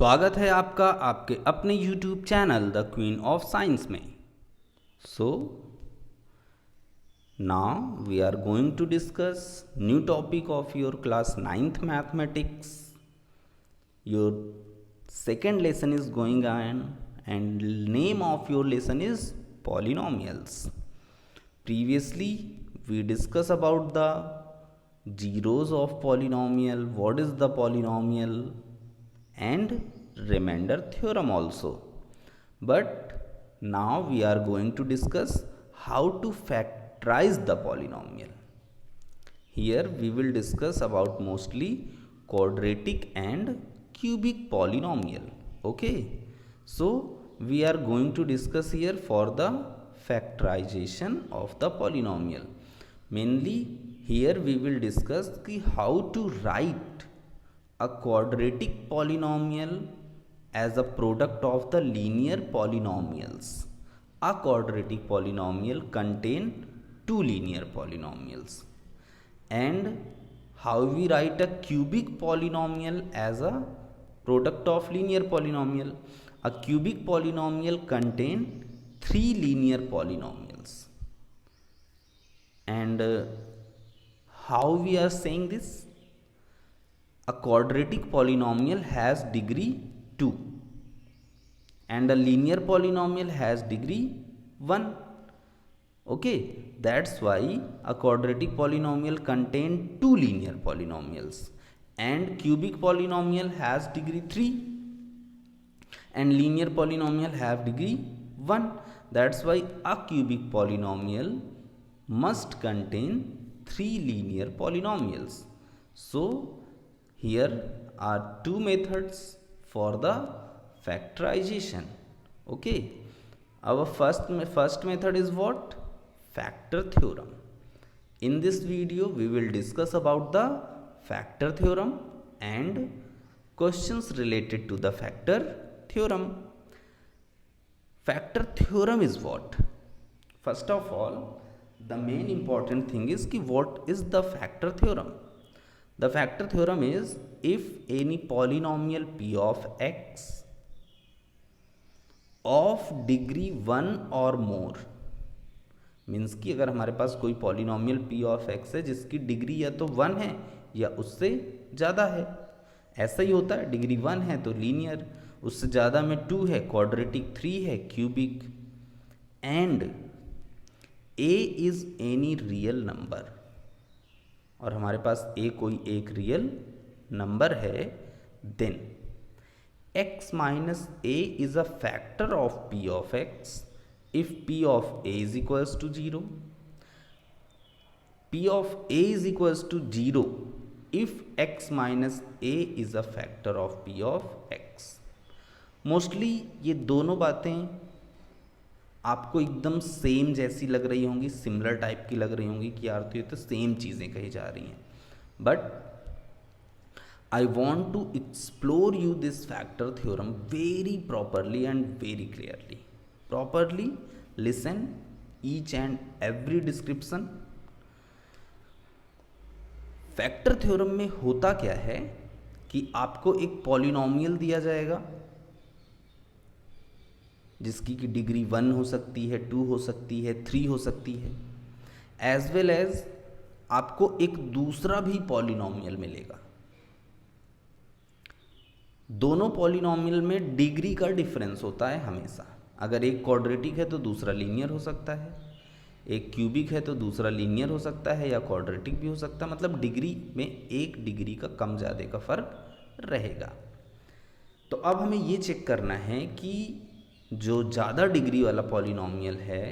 स्वागत है आपका आपके अपने YouTube channel the queen of science में। So now we are going to discuss new topic of your class 9th mathematics. Your second lesson is going on and name of your lesson is polynomials. Previously we discussed about the zeros of polynomial, what is the polynomial, and remainder theorem also. But now we are going to discuss how to factorize the polynomial. Here we will discuss about mostly quadratic and cubic polynomial. Okay, so we are going to discuss here for the factorization of the polynomial. Mainly here we will discuss how to write a quadratic polynomial as a product of the linear polynomials. A quadratic polynomial contain two linear polynomials. And how we write a cubic polynomial as a product of linear polynomial. A cubic polynomial contain three linear polynomials. And how we are saying this? A quadratic polynomial has degree 2 and a linear polynomial has degree 1. Okay, that's why a quadratic polynomial contain two linear polynomials and cubic polynomial has degree 3 and linear polynomial have degree 1. That's why a cubic polynomial must contain three linear polynomials. So here are two methods for the factorization. Okay, our first method is what? Factor theorem. In this video we will discuss about the factor theorem and questions related to the factor theorem. Factor theorem is what? First of all, the main important thing is what is the factor theorem? The factor theorem is if any polynomial p of x of degree 1 or more, means कि अगर हमारे पास कोई polynomial p of x है जिसकी degree या तो 1 है या उससे ज़्यादा है, ऐसा ही होता है। डिग्री 1 है तो लीनियर, उससे ज़्यादा में 2 है क्वाड्रेटिक, 3 है cubic, and a is any real number, और हमारे पास a कोई एक रियल नंबर है, then x minus a is a factor of p of x if p of a is equals to 0, p of a is equals to 0 if x minus a is a factor of p of x। Mostly ये दोनों बातें आपको एकदम same जैसी लग रही होंगी, similar type की लग रही होंगी कि यार तो ये तो सेम चीज़ें कही जा रही हैं, but I want to explore you this factor theorem very properly and very clearly. Properly listen each and every description. Factor theorem में होता क्या है कि आपको एक पॉलिनॉमियल दिया जाएगा जिसकी की डिग्री 1 हो सकती है, 2 हो सकती है, 3 हो सकती है, एज वेल एज आपको एक दूसरा भी पॉलिनॉमियल मिलेगा। दोनों पॉलिनॉमियल में डिग्री का डिफरेंस होता है हमेशा। अगर एक क्वाड्रेटिक है तो दूसरा लीनियर हो सकता है, एक क्यूबिक है तो दूसरा लीनियर हो सकता है या क्वाड्रेटिक भी हो सकता है, मतलब डिग्री में एक डिग्री का कम ज़्यादा का फर्क रहेगा। तो अब हमें ये चेक करना है कि जो ज़्यादा डिग्री वाला पॉलिनॉमियल है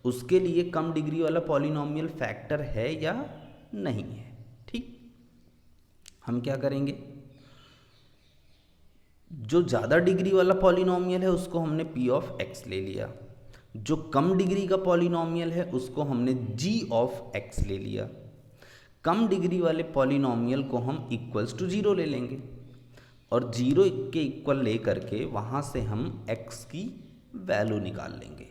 उसके लिए कम डिग्री वाला पॉलिनॉमियल फैक्टर है या नहीं है। ठीक, हम क्या करेंगे, जो ज़्यादा डिग्री वाला पॉलिनॉमियल है उसको हमने p ऑफ x ले लिया, जो कम डिग्री का पॉलिनॉमियल है उसको हमने g ऑफ x ले लिया। कम डिग्री वाले पॉलिनॉमियल को हम इक्वल्स टू 0 ले लेंगे और 0 के इक्वल ले करके वहाँ से हम x की वैल्यू निकाल लेंगे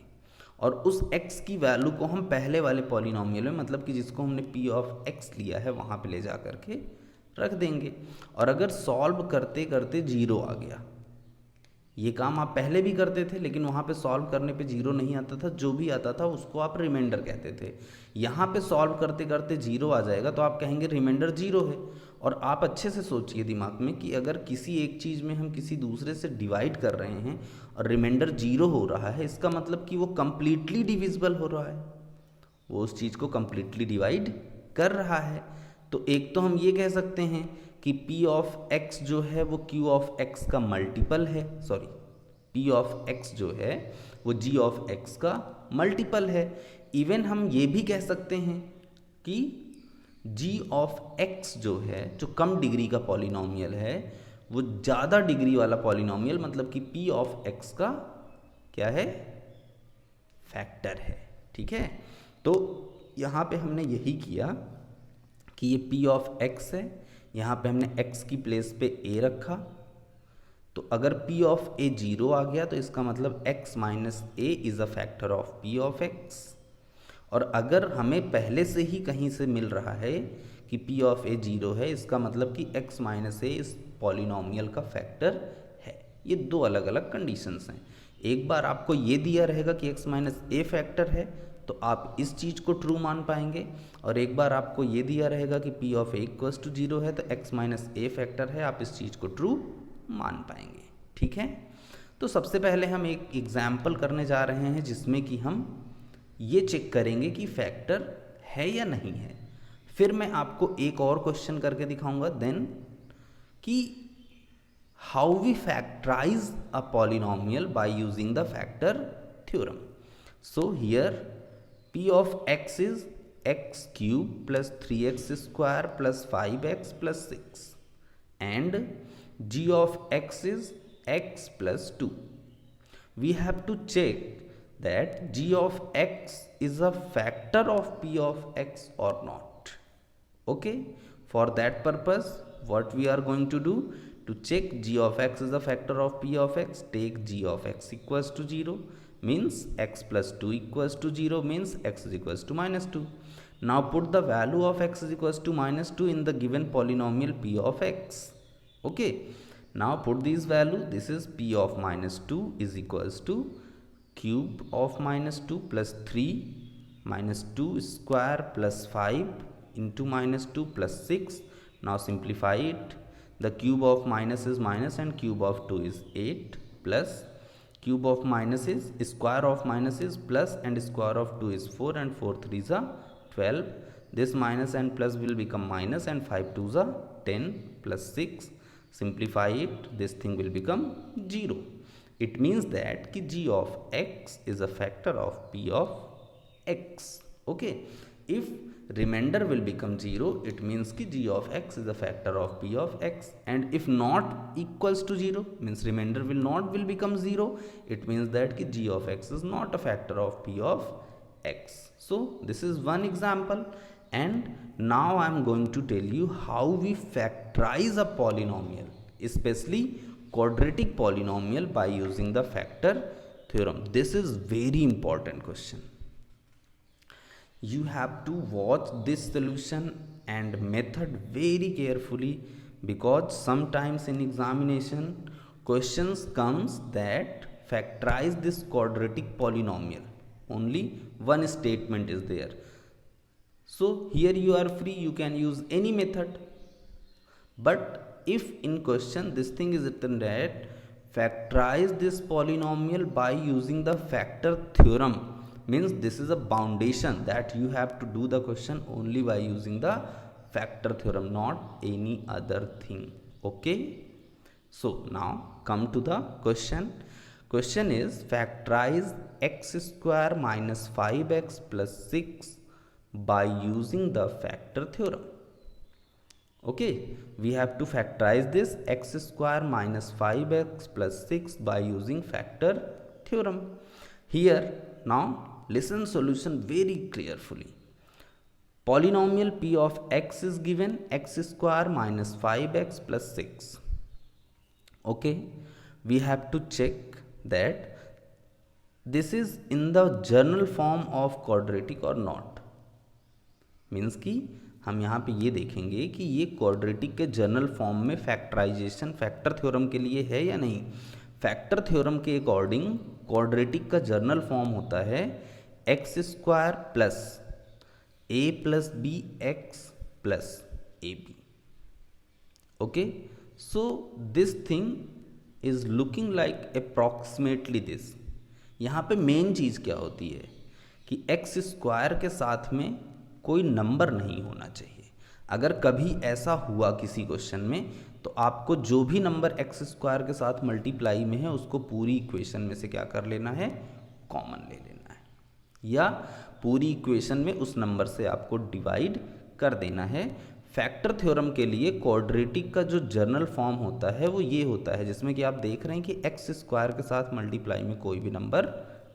और उस x की वैल्यू को हम पहले वाले पॉलिनॉमियल में, मतलब कि जिसको हमने p ऑफ x लिया है, वहाँ पे ले जा करके रख देंगे। और अगर सॉल्व करते करते 0 आ गया ये काम आप पहले भी करते थे, लेकिन वहाँ पे सॉल्व करने पे जीरो नहीं आता था, जो भी आता था उसको आप रिमाइंडर कहते थे। यहाँ पे सॉल्व करते करते जीरो आ जाएगा तो आप कहेंगे रिमाइंडर जीरो है। और आप अच्छे से सोचिए दिमाग में कि अगर किसी एक चीज़ में हम किसी दूसरे से डिवाइड कर रहे हैं और रिमाइंडर जीरो हो रहा है, इसका मतलब कि वो कम्प्लीटली डिविजिबल हो रहा है, वो उस चीज़ को कम्प्लीटली डिवाइड कर रहा है। तो एक तो हम ये कह सकते हैं कि P ऑफ x जो है वो Q ऑफ x का मल्टीपल है, सॉरी P ऑफ x जो है वो G ऑफ x का मल्टीपल है। इवन हम ये भी कह सकते हैं कि G ऑफ x जो है, जो कम डिग्री का पॉलिनॉमियल है, वो ज़्यादा डिग्री वाला पॉलिनॉमियल, मतलब कि P ऑफ x का क्या है, फैक्टर है। ठीक है, तो यहाँ पे हमने यही किया कि ये P ऑफ x है, यहाँ पे हमने x की प्लेस पे a रखा, तो अगर P ऑफ a जीरो आ गया तो इसका मतलब x minus a is a factor of P of x। और अगर हमें पहले से ही कहीं से मिल रहा है कि P ऑफ a जीरो है, इसका मतलब कि x माइनस a इस पॉलिनॉमियल का फैक्टर है। ये दो अलग अलग कंडीशंस हैं। एक बार आपको ये दिया रहेगा कि x माइनस a फैक्टर है तो आप इस चीज़ को ट्रू मान पाएंगे, और एक बार आपको ये दिया रहेगा कि P of a equals to zero है तो x माइनस a फैक्टर है, आप इस चीज़ को ट्रू मान पाएंगे। ठीक है, तो सबसे पहले हम एक एग्जाम्पल करने जा रहे हैं जिसमें कि हम ये चेक करेंगे कि फैक्टर है या नहीं है। फिर मैं आपको एक और क्वेश्चन करके दिखाऊंगा देन कि how we factorise a polynomial by using the factor theorem. So here P of x is x cube plus 3x square plus 5x plus 6 and g of x is x plus 2. We have to check that g of x is a factor of P of x or not. Okay, for that purpose what we are going to do, to check g of x is a factor of P of x, take g of x equals to 0 means x plus 2 equals to 0 means x is equals to minus 2. Now put the value of x is equals to minus 2 in the given polynomial P of x. Okay, now put this value, this is P of minus 2 is equals to cube of minus 2 plus 3 minus 2 square plus 5 into minus 2 plus 6. Now simplify it, the cube of minus is minus and cube of 2 is 8 plus cube of minus is square of minus is plus and square of 2 is 4 and 4 3s are 12. This minus and plus will become minus and 5 2s are 10 plus 6. Simplify it, this thing will become 0. It means that ki g of x is a factor of P of x. Okay, if remainder will become 0, it means ki g of x is a factor of P of x, and if not equals to 0 means remainder will become 0, it means that ki g of x is not a factor of P of x. So this is one example, and now I am going to tell you how we factorize a polynomial, especially quadratic polynomial, by using the factor theorem. This is very important question. You have to watch this solution and method very carefully, because sometimes in examination questions comes that factorize this quadratic polynomial, only one statement is there. So here you are free, you can use any method, but if in question this thing is written that factorize this polynomial by using the factor theorem, means this is a foundation that you have to do the question only by using the factor theorem, not any other thing. Okay, so now come to the question. Question is factorize x square minus 5x plus 6 by using the factor theorem. Okay, we have to factorize this x square minus 5x plus 6 by using factor theorem. Here now listen solution very carefully. Polynomial P of x is given x square minus 5x plus 6. Okay, we have to check that this is in the general form of quadratic or not. Means कि हम यहाँ पे ये देखेंगे कि ये quadratic के general form में फैक्टराइजेशन फैक्टर थ्योरम के लिए है या नहीं। फैक्टर थ्योरम के अकॉर्डिंग क्वाड्रेटिक का जर्नल फॉर्म होता है x square plus a plus b x plus a b. Okay, so this thing is looking like approximately this. यहाँ पे मेन चीज़ क्या होती है कि एक्स स्क्वायर के साथ में कोई नंबर नहीं होना चाहिए. अगर कभी ऐसा हुआ किसी क्वेश्चन में तो आपको जो भी नंबर एक्स स्क्वायर के साथ मल्टीप्लाई में है उसको पूरी इक्वेशन में से क्या कर लेना है, कॉमन ले लेना है, या पूरी इक्वेशन में उस नंबर से आपको डिवाइड कर देना है. फैक्टर थ्योरम के लिए क्वाड्रेटिक का जो जर्नल फॉर्म होता है वो ये होता है, जिसमें कि आप देख रहे हैं कि एक्स स्क्वायर के साथ मल्टीप्लाई में कोई भी नंबर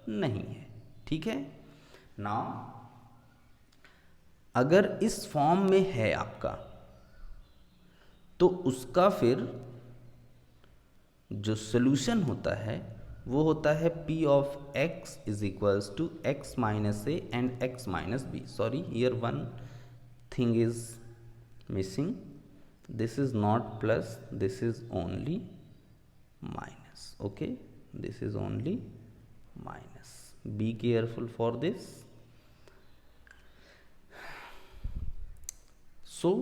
नहीं है. ठीक है. नाउ अगर इस फॉर्म में है आपका तो उसका फिर जो सोल्यूशन होता है वो होता है p of x is equals to x minus a and x minus b. Sorry, here one thing is missing. This is not plus, this is only minus. Okay, this is only minus. Be careful for this. So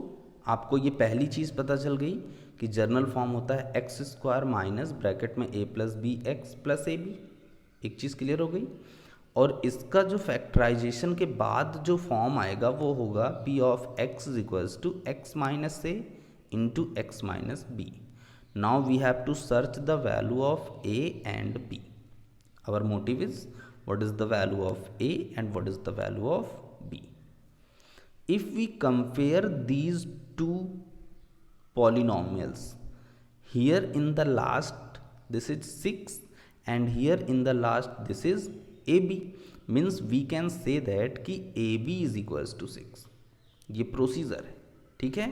आपको ये पहली चीज़ पता चल गई कि journal form होता है x square minus bracket में a plus b x plus a b. एक चीज़ क्लियर हो गई. और इसका जो फैक्टराइजेशन के बाद जो फॉर्म आएगा वो होगा p of x is equals to x minus a into x minus b. Now we have to search the value of a and b. Our motive is what is the value of a and what is the value of b. If we compare these two polynomials, here in the last this is 6 and here in the last this is AB, means we can say that कि AB is equals to 6. ये procedure है. ठीक है.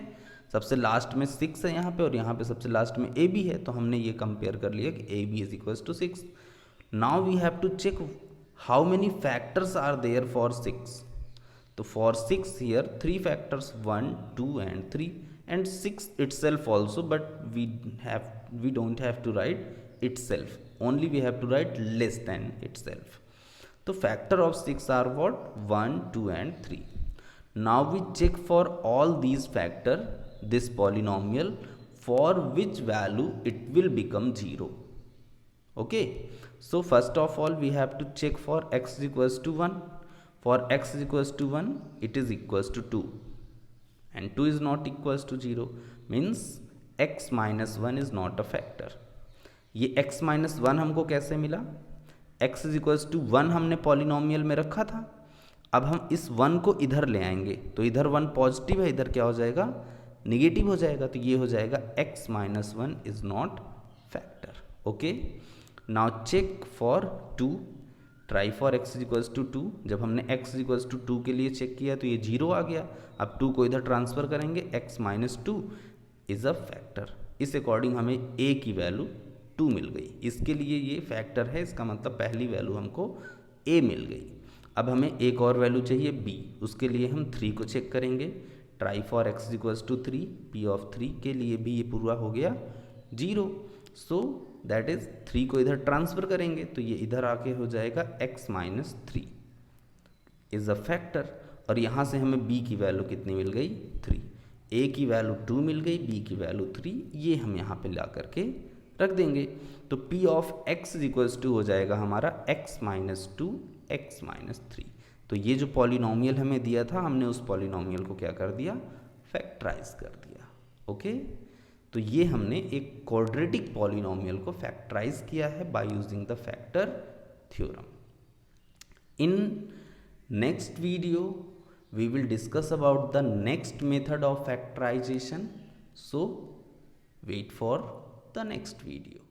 सबसे last में 6 है यहाँ पे और यहाँ पे सबसे लास्ट में AB है, तो हमने ये कंपेयर कर लिया कि AB is equals to 6. Now we have to check how many factors are there for 6. तो for 6 here 3 factors 1, 2 and 3 and 6 itself also, but we don't have to write itself, only we have to write less than itself. तो factor of 6 are what? 1, 2 and 3. Now we check for all these factor this polynomial for which value it will become 0. Okay, so first of all we have to check for x is equals to 1. For x is equals to 1 it is equals to 2 and 2 is not equals to 0, means x minus 1 is not a factor. ये x minus 1 हमको कैसे मिला? x is equals to 1 हमने polynomial में रखा था. अब हम इस 1 को इधर ले आएंगे तो इधर 1 पॉजिटिव है, इधर क्या हो जाएगा? निगेटिव हो जाएगा. तो ये हो जाएगा x minus 1 is not factor. Okay, now check for 2. Try for x is equals to 2. जब हमने x इज इक्वल्स टू 2 के लिए चेक किया तो ये 0 आ गया. अब 2 को इधर ट्रांसफ़र करेंगे, x minus 2 is a factor. इस अकॉर्डिंग हमें a की वैल्यू 2 मिल गई. इसके लिए ये फैक्टर है, इसका मतलब पहली वैल्यू हमको a मिल गई. अब हमें एक और वैल्यू चाहिए b. उसके लिए हम 3 को चेक करेंगे. Try for x is equals to 3. p of 3 के लिए भी ये पूरा हो गया 0. सो दैट इज 3 को इधर ट्रांसफ़र करेंगे तो ये इधर आके हो जाएगा x minus 3 is a factor. और यहाँ से हमें b की वैल्यू कितनी मिल गई? 3. a की वैल्यू 2 मिल गई, b की वैल्यू 3. ये हम यहाँ पे ला करके रख देंगे. तो p of x is equals to हो जाएगा हमारा x माइनस 2 x माइनस 3. तो ये जो पॉलिनोमियल हमें दिया था हमने उस पॉलिनोमियल को क्या कर दिया? फैक्टराइज कर दिया. ओके, तो ये हमने एक क्वाड्रेटिक पॉलिनोमियल को फैक्टराइज किया है bye using the factor theorem. In next video we will discuss about the next method of factorization. So wait for the next video.